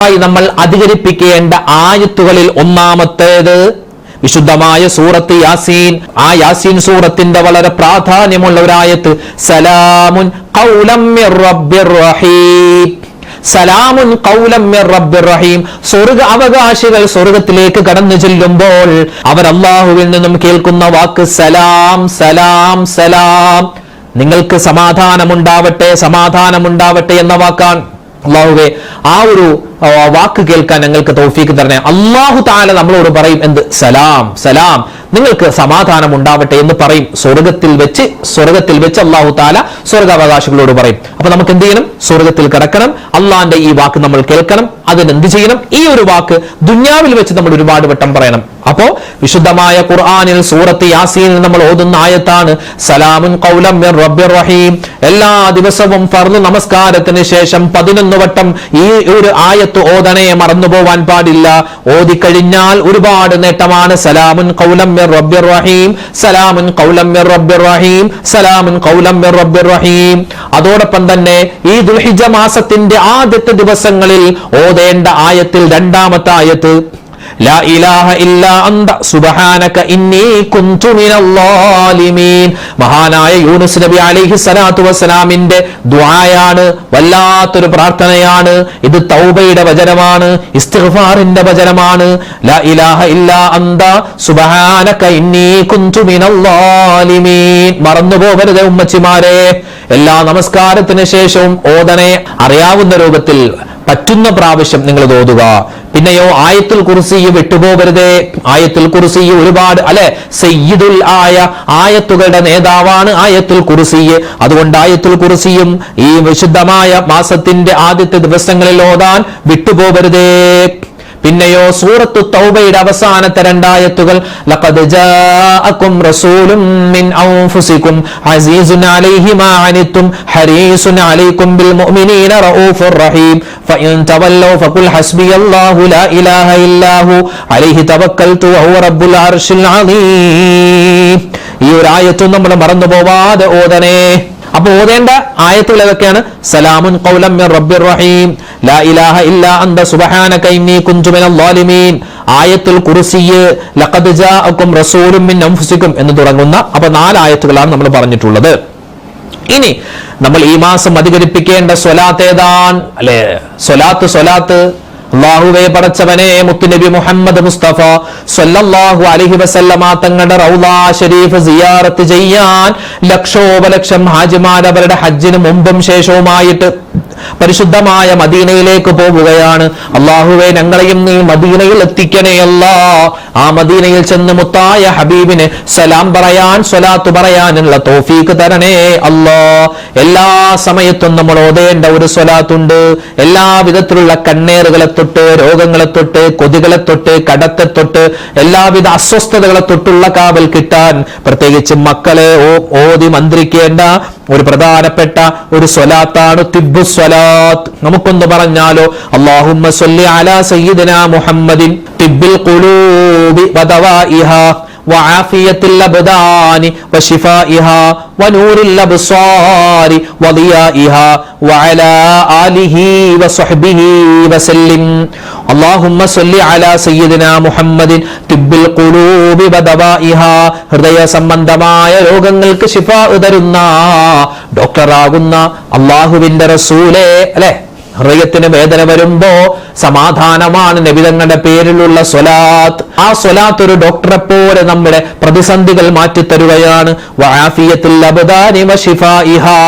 നമ്മൾ അധികരിപ്പിക്കേണ്ട ആയത്തുകളിൽ ഒന്നാമത്തേത് വിശുദ്ധമായ സൂറത്ത് യാസീൻ. ആ യാസീൻ സൂറത്തിന്റെ വളരെ പ്രാധാന്യമുള്ള ഒരു ആയത്ത് സലാമുൻ ഖൗലം മിർ റബ്ബിർ റഹീം. സലാമുൻ ഖൗലം മിർ റബ്ബിർ റഹീം. സ്വർഗ്ഗ അവകാശികൾ സ്വർഗ്ഗത്തിലേക്ക് കടന്നു ചെല്ലുമ്പോൾ അവർ അല്ലാഹുവിൽ നിന്നും കേൾക്കുന്ന വാക്ക് സലാം സലാം സലാം. നിങ്ങൾക്ക് സമാധാനമുണ്ടാവട്ടെ സമാധാനമുണ്ടാവട്ടെ എന്ന വാക്കാണ്. അല്ലാഹുവേ, ആ ഒരു വാക്ക് കേൾക്കാൻ ഞങ്ങൾക്ക് തൗഫീക്ക് തരണേ. അല്ലാഹു തആല നമ്മളോട് പറയും എന്ത്? സലാം സലാം, നിങ്ങൾക്ക് സമാധാനം ഉണ്ടാവട്ടെ എന്ന് പറയും. സ്വർഗത്തിൽ വെച്ച് അല്ലാഹു തആല സ്വർഗാവകാശികളോട് പറയും. അപ്പൊ നമുക്ക് എന്ത് ചെയ്യണം? സ്വർഗത്തിൽ കിടക്കണം. അള്ളാന്റെ ഈ വാക്ക് നമ്മൾ കേൾക്കണം. അതിനെന്ത് ചെയ്യണം? ഈ ഒരു വാക്ക് ദുനിയാവിൽ വെച്ച് നമ്മൾ ഒരുപാട് വട്ടം പറയണം. അപ്പോ വിശുദ്ധമായ ഖുർആനിൽ സൂറത്ത് യാസീനിൽ നമ്മൾ ഓതുന്ന ആയത്താണ് സലാമുൻ ഖൗലം മിർ റബ്ബിർ റഹീം. എല്ലാ ദിവസവും ഫർദ് നമസ്കാരത്തിന് ശേഷം 11 വട്ടം ഈ ഒരു ആയത്ത് ഓതണേ, മറന്നുപോവാൻ പാടില്ല. ഓതിക്കഴിഞ്ഞാൽ ഒരുപാട് നേട്ടമാണ്. സലാമുൻ ഖൗലം മിർ റബ്ബിർ റഹീം, സലാമുൻ ഖൗലം മിർ റബ്ബിർ റഹീം, സലാമുൻ ഖൗലം മിർ റബ്ബിർ റഹീം. അതോടൊപ്പം തന്നെ ഈ ദുൽഹിജ്ജ മാസത്തിന്റെ ആദ്യത്തെ ദിവസങ്ങളിൽ ഓതേണ്ട ആയത്തിൽ രണ്ടാമത്തെ ആയത്ത് ലാ ഇലാഹ ഇല്ലാ അന്ത സുബ്ഹാനക ഇന്നി കുന്തു മിനൽ ളാലിമീൻ. മഹാനായ യൂനുസ് നബി അലൈഹി സ്വലാത്തു വസ്സലാമിന്റെ ദുആയാണ്, വല്ലാത്തൊരു പ്രാർത്ഥനയാണ്. ഇത് തൗബയുടെ വചനമാണ്, ഇസ്തിഗ്ഫാറിന്റെ വചനമാണ്. ലാ ഇലാഹ ഇല്ലാ അന്ത സുബ്ഹാനക ഇന്നി കുന്തു മിനൽ ളാലിമീൻ. മറന്നുപോകരുത് ഉമ്മച്ചിമാരെ. എല്ലാ നമസ്കാരത്തിന് ശേഷവും ഓതണേ. അറിയാവുന്ന രൂപത്തിൽ പറ്റുന്ന പ്രാവശ്യം നിങ്ങൾ ഓതുക. പിന്നെയോ ആയത്തുൽ കുർസി വിട്ടുപോകരുതേ. ആയത്തുൽ കുർസി ഒരുപാട് സയ്യിദുൽ ആയത്തുകളുടെ നേതാവാണ് ആയത്തുൽ കുർസി. അതുകൊണ്ട് ആയത്തുൽ കുർസിയും ഈ വിശുദ്ധമായ മാസത്തിന്റെ ആദ്യത്തെ ദിവസങ്ങളിൽ ഓതാൻ വിട്ടുപോകരുതേ. പിന്നെയോ സൂറത്തു തൗബയുടെ അവസാനത്തെ രണ്ടായത്തുകൾ ലഖദ് ജാഅകും റസൂലും മിൻ അൻഫുസികും അസീസുൻ അലൈഹി മാ അനിത്തും ഹരീസുൻ അലൈക്കും ബിൽ മുഅ്മിനീന റഊഫുർ റഹീം ഫഇൻ തവല്ലൗ ഫഖുൽ ഹസ്ബിയല്ലാഹു ലാ ഇലാഹ ഇല്ലാഹു അലൈഹി തവക്കൽതു വഹുവ റബ്ബുൽ അർശിൽ അളീം. ഈ ഒരു ആയത്ത് നമ്മൾ മറന്നുപോവാതെ ഓതണേ. അപ്പൊ ഓതേണ്ട ആയത്തുകൾ ഏതൊക്കെയാണ്? സലാമുൻ ഖൗലം മിർ റബ്ബിർ റഹീം, ലാ ഇലാഹ ഇല്ലാ അന്ത സുബ്ഹാനക ഇന്നി കുന്തു മിനൽ ളാലിമീൻ, ആയത്തുൽ കുർസി, ലഖദ് ജാഅകും റസൂലും മിൻ അൻഫുസികും എന്ന് തുടങ്ങുന്ന 4 ആയത്തുകളാണ് നമ്മൾ പറഞ്ഞിട്ടുള്ളത്. ഇനി നമ്മൾ ഈ മാസം അധികരിപ്പിക്കേണ്ട സ്വലാത്ത് ഏതാണ്? സ്വലാത്ത് അല്ലാഹുവേ പടച്ചവനെ, മുത്തുനബി മുഹമ്മദ് മുസ്തഫ സ്വല്ലല്ലാഹു അലൈഹി വസല്ലമ തങ്ങളുടെ റൗള ശരീഫ് സിയാറത്ത് ചെയ്യാൻ ലക്ഷോപലക്ഷം ഹാജിമാർ അവരുടെ ഹജ്ജിന് മുമ്പും ശേഷവുമായിട്ട് പരിശുദ്ധമായ മദീനയിലേക്ക് പോവുകയാണ്. അല്ലാഹുവേ, ഞങ്ങളെയും നീ മദീനയിൽ എത്തിക്കണേ അല്ലാ. ആ മദീനയിൽ ചെന്ന് മുത്തായ ഹബീബിന് സലാം പറയാൻ, സ്വലാത്ത് പറയാനുള്ള തൗഫീഖ് തരണേ അല്ലാ. എല്ലാ സമയത്തും നമ്മൾ ഓതേണ്ട ഒരു സ്വലാത്തുണ്ട്. എല്ലാ വിധത്തിലുള്ള കണ്ണേറുകളെ തൊട്ട്, രോഗങ്ങളെ തൊട്ട്, കൊതുകളെ തൊട്ട്, കടത്തെ തൊട്ട്, എല്ലാവിധ അസ്വസ്ഥതകളെ തൊട്ടുള്ള കാവൽ കിട്ടാൻ പ്രത്യേകിച്ച് മക്കളെ ഓതി മന്ത്രിക്കേണ്ട ഒരു പ്രധാനപ്പെട്ട ഒരു സ്വലാത്താണ് തിബ്ബു സ്വലാത്ത്. നമുക്കൊന്ന് പറഞ്ഞാലോ? അല്ലാഹുമ്മ സ്വല്ലി അലാ സയ്യിദിനാ മുഹമ്മദിൻ തിബ്ബിൽ ഖുലൂബി വദവാഇഹാ വആഫിയത്തിൽ അബ്ദാനി വശിഫാഇഹാ വനൂരിൽ അബ്സാരി വദിയാഇഹാ വഅലാ ആലിഹി വസ്വഹ്ബിഹി വസല്ലിം. അല്ലാഹുമ്മ സ്വല്ലി അലാ സയ്യിദിനാ മുഹമ്മദിൻ തിബ്ബിൽ ഖുലൂബി വദവാഇഹാ, ഹൃദയ സംബന്ധമായ രോഗങ്ങൾക്ക് ശിഫാ തരുന്ന ഡോക്ടറാകുന്ന അല്ലാഹുവിന്റെ റസൂലേ, ഹൃദയത്തിന് വേദന വരുമ്പോ സമാധാനമാണ് നബി തങ്ങളുടെ പേരിലുള്ള സ്വലാത്ത്. ആ സ്വലാത്ത് ഒരു ഡോക്ടറെ പോലെ നമ്മുടെ പ്രതിസന്ധികൾ മാറ്റിത്തരുകയാണ്. വആഫിയത്തുൽ അബ്ദാനി വശിഫാഇഹാ,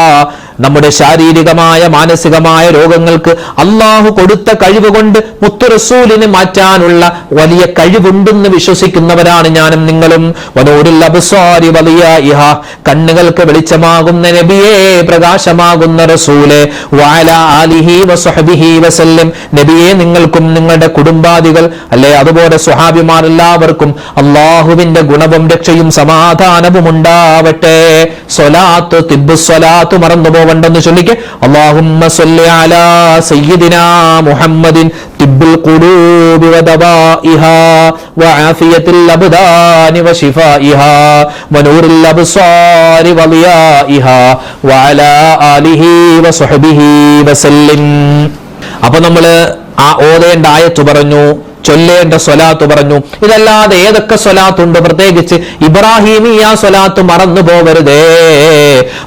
നമ്മുടെ ശാരീരികമായ മാനസികമായ രോഗങ്ങൾക്ക് അള്ളാഹു കൊടുത്ത കഴിവ് കൊണ്ട് മുത്തു റസൂലിനെ മാറ്റാനുള്ള വലിയ കഴിവുണ്ടെന്ന് വിശ്വസിക്കുന്നവരാണ് ഞാനും നിങ്ങളും. വനൂരിൽ അബ്സാരി വദിയാഇഹാ, കണ്ണുകൾക്ക് വെളിച്ചമാകുന്ന നബിയെ, പ്രകാശമാകുന്ന റസൂലെ, വഅലാ ആലിഹി വസ്വഹ്ബിഹി വസല്ലം, നബിയെ നിങ്ങൾക്കും നിങ്ങളുടെ കുടുംബാദികൾ അതുപോലെ സ്വഹാബിമാർ എല്ലാവർക്കും അള്ളാഹുവിന്റെ ഗുണവും രക്ഷയും സമാധാനവും ഉണ്ടാവട്ടെ. സ്വലാത്ത് തിബ്ബു സ്വലാത്ത് മറന്നുപോവണ്ടെന്ന് ചൊല്ലിക്ക്. അല്ലാഹുമ്മ സ്വല്ലി അലാ സയ്യിദിനാ മുഹമ്മദിൻ തിബ്ബുൽ ഖുലൂബി വദവാഇഹാ വആഫിയത്തുൽ അബ്ദാനി വശിഫാഇഹാ വനൂറിൽ അബ്സാരി വളിയാഇഹാ വഅലാ ആലിഹി വസ്വഹ്ബിഹി വസല്ലം. അപ്പൊ നമ്മള് ആ ഓതേണ്ട ആയത്ത് പറഞ്ഞു, ചൊല്ലേണ്ട സ്വലാത്ത് പറഞ്ഞു. ഇതല്ലാതെ ഏതൊക്കെ സ്വലാത്തുണ്ട്, പ്രത്യേകിച്ച് ഇബ്രാഹിമിയ സ്വലാത്ത് മറന്നു പോകരുതേ.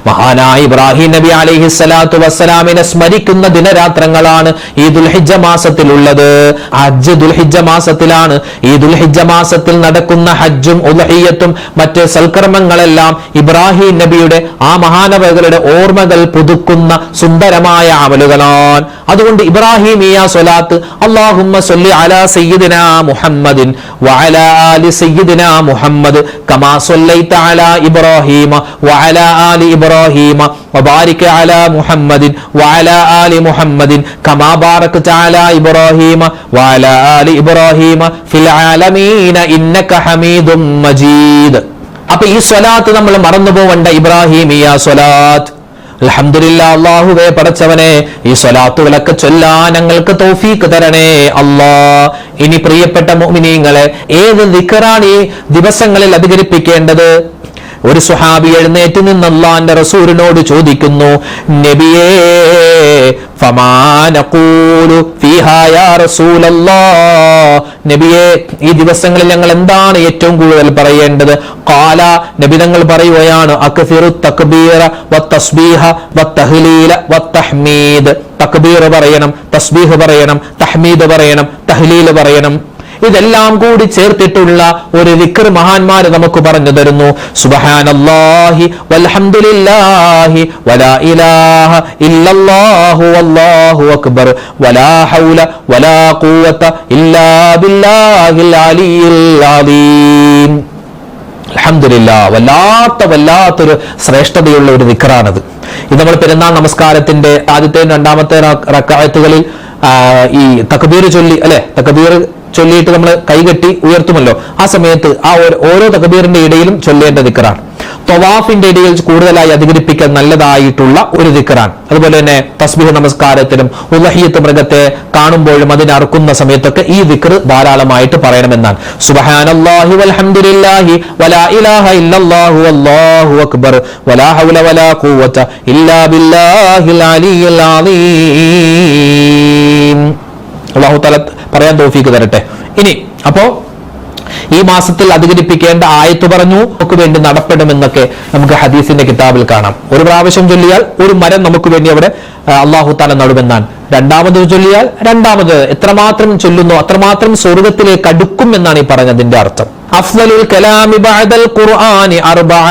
മഹാനായ ഇബ്രാഹിം നബി അലൈഹിസ്സലാത്തു വസ്സലാമിനെ സ്മരിക്കുന്ന ദിനരാത്രങ്ങളാണ് ഈ ദുൽഹിജ്ജ മാസത്തിലുള്ളത്. ഹജ്ജ് ദുൽഹിജ്ജ മാസത്തിലാണ്. ഈ ദുൽഹിജ്ജ മാസത്തിൽ നടക്കുന്ന ഹജ്ജും ഉദ്ഹിയ്യത്തും മറ്റ് സൽക്കർമ്മങ്ങളെല്ലാം ഇബ്രാഹിം നബിയുടെ ആ മഹാനവകളുടെ ഓർമ്മകൾ പുതുക്കുന്ന സുന്ദരമായ അമലുകളാണ്. അതുകൊണ്ട് ഇബ്രാഹിമിയ സ്വലാത്ത് അല്ലാഹുമ്മ സ്വല്ലി അലാ സയ്യിദിനാ മുഹമ്മദിൻ വഅലാ ആലി സയ്യിദിനാ മുഹമ്മദ് കമാ സ്വല്ലൈത അലാ ഇബ്രാഹീമ വഅലാ ആലി ഇബ്രാഹീമ വബാരിക അലാ മുഹമ്മദിൻ വഅലാ ആലി മുഹമ്മദിൻ കമാ ബാറക്ത അലാ ഇബ്രാഹീമ വഅലാ ആലി ഇബ്രാഹീമ ഫിൽ ആലമീന ഇന്നക ഹമീദും മജീദ്. അപ്പൊ ഈ സ്വലാത്ത് നമ്മൾ മറന്നു പോവണ്ട, ഇബ്രാഹിമിയ സ്വലാത്ത്. അൽഹംദുലില്ലാ, അല്ലാഹുവേ പടച്ചവനെ, ഈ സ്വലാത്തുകളൊക്കെ ചൊല്ലാൻ ഞങ്ങൾക്ക് തൗഫീഖ് തരണേ അല്ലാ. ഇനി പ്രിയപ്പെട്ട മുഅ്മിനീങ്ങളെ, ഏത് ദിക്റാണ് ഈ ദിവസങ്ങളിൽ അധികരിപ്പിക്കേണ്ടത്? ഒരു സ്വഹാബി എഴുന്നേറ്റ് നിന്ന് അല്ലാഹുവിന്റെ റസൂലിനോട് ചോദിക്കുന്നു, നബിയേ ഫമാ നഖൂലു ഫീഹാ യാ റസൂലല്ലാഹ്, നബിയേ ഈ ദിവസങ്ങളിൽ ഞങ്ങൾ എന്താണ് ഏറ്റവും കൂടുതൽ പറയേണ്ടത്? ഖാല, നബി തങ്ങൾ പറയുകയാണ്, അക്സിറു തക്ബീറ വത്തസ്ബീഹ വത്തഹ്ലീല വത്തഹ്മീദ്. തക്ബീർ പറയണം, തസ്ബീഹ് പറയണം, തഹ്മീദ് പറയണം, തഹ്ലീൽ പറയണം. ഇതെല്ലാം കൂടി ചേർത്തിട്ടുള്ള ഒരു ദിക്ർ മഹാന്മാര് നമുക്ക് പറഞ്ഞു തരുന്നു. സുബ്ഹാനല്ലാഹി വൽഹംദുലില്ലാഹി വലാ ഇലാഹ ഇല്ലല്ലാഹു വല്ലാഹു അക്ബർ വലാ ഹൗല വലാ ഖുവത ഇല്ലാ ബില്ലാഹിൽ അലിയിൽ അലീം. അൽഹംദുലില്ലാഹ്, വല്ലാത്തൊരു ശ്രേഷ്ഠതയുള്ള ഒരു ദിക്റാണത്. ഇത് നമ്മൾ പെരുന്നാൾ നമസ്കാരത്തിന്റെ ആദ്യത്തെയും രണ്ടാമത്തെ റക്അത്തുകളിൽ ഈ തക്ബീർ ചൊല്ലി, അല്ലെ, തക്ബീർ ചൊല്ലിയിട്ട് നമ്മൾ കൈകെട്ടി ഉയർത്തുമല്ലോ, ആ സമയത്ത് ആ ഓരോ തക്ബീറിന്റെ ഇടയിലും ചൊല്ലേണ്ട ദിക്റാണ്. തവാഫിന്റെ ഇടയിൽ കൂടുതലായി അധികരിപ്പിക്കാൻ നല്ലതായിട്ടുള്ള ഒരു ദിക്റാണ്. അതുപോലെ തന്നെ തസ്ബീഹ് നമസ്കാരത്തിലും ഉദ്ഹിയ്യത്ത് മൃഗത്തെ കാണുമ്പോഴും അതിനെ അറുക്കുന്ന സമയത്തൊക്കെ ഈ ദിക്ർ ധാരാളമായിട്ട് പറയണമെന്നാണ്. സുബ്ഹാനല്ലാഹി വൽഹംദുലില്ലാഹി വലാ ഇലാഹ ഇല്ലല്ലാഹു വല്ലാഹു അക്ബർ വലാ ഹൗല വലാ ഖുവത ഇല്ലാ ബില്ലാഹിൽ അലിയിൽ അലീം. അല്ലാഹു തആല പറയാൻ തൗഫീഖ് തരട്ടെ. ഇനി അപ്പോ ഈ മാസത്തിൽ അധികരിപ്പിക്കേണ്ട ആയത്ത് പറഞ്ഞു, നമുക്ക് വേണ്ടി നടപ്പെടുമെന്നൊക്കെ നമുക്ക് ഹദീസിന്റെ കിതാബിൽ കാണാം. ഒരു പ്രാവശ്യം ചൊല്ലിയാൽ ഒരു മരം നമുക്ക് വേണ്ടി അവിടെ അല്ലാഹു തആല നടുമെന്നാണ്. രണ്ടാമത് ചൊല്ലിയാൽ രണ്ടാമത് എത്രമാത്രം ചൊല്ലുന്നു അത്രമാത്രം സ്വർഗ്ഗത്തിലേക്ക് അടുക്കും എന്നാണ് ഈ പറഞ്ഞതിന്റെ അർത്ഥം. അഫ്ളലുൽ കലാമി ബഅദൽ ഖുർആനി അർബഅ,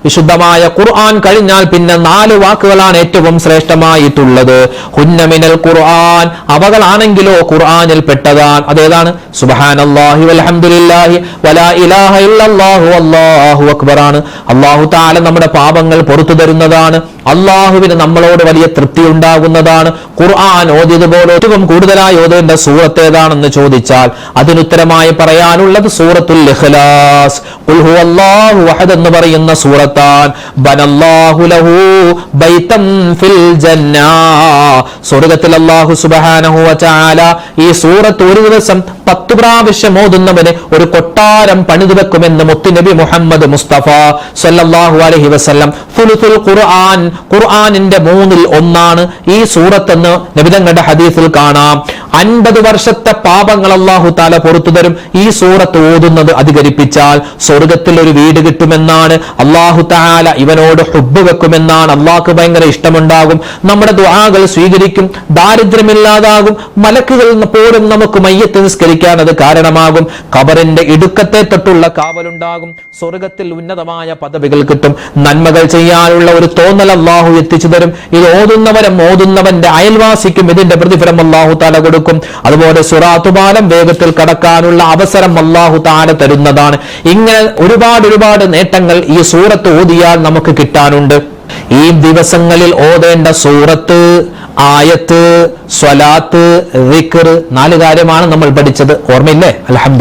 വിശുദ്ധമായ ഖുർആൻ കഴിഞ്ഞാൽ പിന്നെ 4 വാക്കുകളാണ് ഏറ്റവും ശ്രേഷ്ഠമായിട്ടുള്ളത്. ഹുന്ന മിനൽ ഖുർആൻ, അവകളാണെങ്കിലോ ഖുർആനിൽ പെട്ടതാണ്. അതേതാണ്? സുബ്ഹാനല്ലാഹി വൽഹംദുലില്ലാഹി വലാ ഇലാഹ ഇല്ലല്ലാഹു വല്ലാഹു അക്ബർ ആണ്. അല്ലാഹു തആല നമ്മുടെ പാപങ്ങൾ പുറത്തു തരുന്നതാണ്. അല്ലാഹുവിന് നമ്മളോട് വലിയ തൃപ്തി ഉണ്ടാകുന്നതാണ്. ഖുർആൻ ഓതിയതുപോലെ ഏറ്റവും കൂടുതലായി ഓതേണ്ട സൂറത്ത് ഏതാണെന്ന് ചോദിച്ചാൽ അതിനുത്തരമായി പറയാനുള്ളത് സൂറത്തുൽ ഇഖ്ലാസ്. ഖുൽ ഹുവല്ലാഹു അഹദ് എന്ന് പറയുന്ന സൂറത്ത് ബനല്ലാഹു ലഹു ബൈതൻ ഫിൽ ജന്ന, സ്വർഗ്ഗത്തിൽ അല്ലാഹു സുബ്ഹാനഹു വ തആല ഈ സൂറത്ത് ഒരു ദിവസം 10 പ്രാവശ്യം ഓതുന്നവന് ഒരു കൊട്ടാരം പണിതു വെക്കുമെന്ന് മുത്തുനബി മുഹമ്മദ് മുസ്തഫ സല്ലല്ലാഹു അലൈഹി വസല്ലം. സുലുസുൽ ഖുർആൻ, ഖുർആനിന്റെ 1/3 ഈ സൂറത്തെന്ന് നബിതങ്ങളുടെ ഹദീസിൽ കാണാം. 50 വർഷത്തെ പാപങ്ങൾ അല്ലാഹു തആല പുറത്തു തരും ഈ സൂറത്ത് ഓതുന്നത് അധികരിപ്പിച്ചാൽ. സ്വർഗ്ഗത്തിൽ ഒരു വീട് കിട്ടുമെന്നാണ്. അല്ലാഹു തആല ഇവനോട് ഹുബ്ബ് വെക്കുമെന്നാണ്. അല്ലാഹുക്ക് ഭയങ്കര ഇഷ്ടമുണ്ടാകും. നമ്മുടെ ദുആകൾ സ്വീകരിക്കും. ദാരിദ്ര്യമില്ലാതാകും. മലക്കുകൾ പോലും നമുക്ക് മയ്യത്ത് നിസ്കരിക്കാൻ അത് കാരണമാകും. ഖബറിന്റെ ഇടുക്കത്തെ തൊട്ടുള്ള കാവലുണ്ടാകും. സ്വർഗ്ഗത്തിൽ ഉന്നതമായ പദവികൾ കിട്ടും. നന്മകൾ ചെയ്യാനുള്ള ഒരു തോന്നൽ അല്ലാഹു എത്തിച്ചു തരും. ഇത് ഓതുന്നവന്റെ അയൽവാസിക്കും ഇതിന്റെ പ്രതിഫലം അല്ലാഹു തആല കൊടുക്കും. അതുപോലെ സിറാത്ത് പാലം വേഗത്തിൽ കടക്കാനുള്ള അവസരം അല്ലാഹു തആല തരുന്നതാണ്. ഇങ്ങനെ ഒരുപാട് നേട്ടങ്ങൾ ഈ സൂറത്ത് ഓതിയാൽ നമുക്ക് കിട്ടാനുണ്ട്. ഈ ദിവസങ്ങളിൽ ഓതേണ്ട സൂറത്ത്, ആയത്ത്, സ്വലാത്ത്, ദിക്ർ, 4 കാര്യമാണ് നമ്മൾ പഠിച്ചത്. ഓർമ്മയില്ലേ? അൽഹംദുലില്ലാഹ്.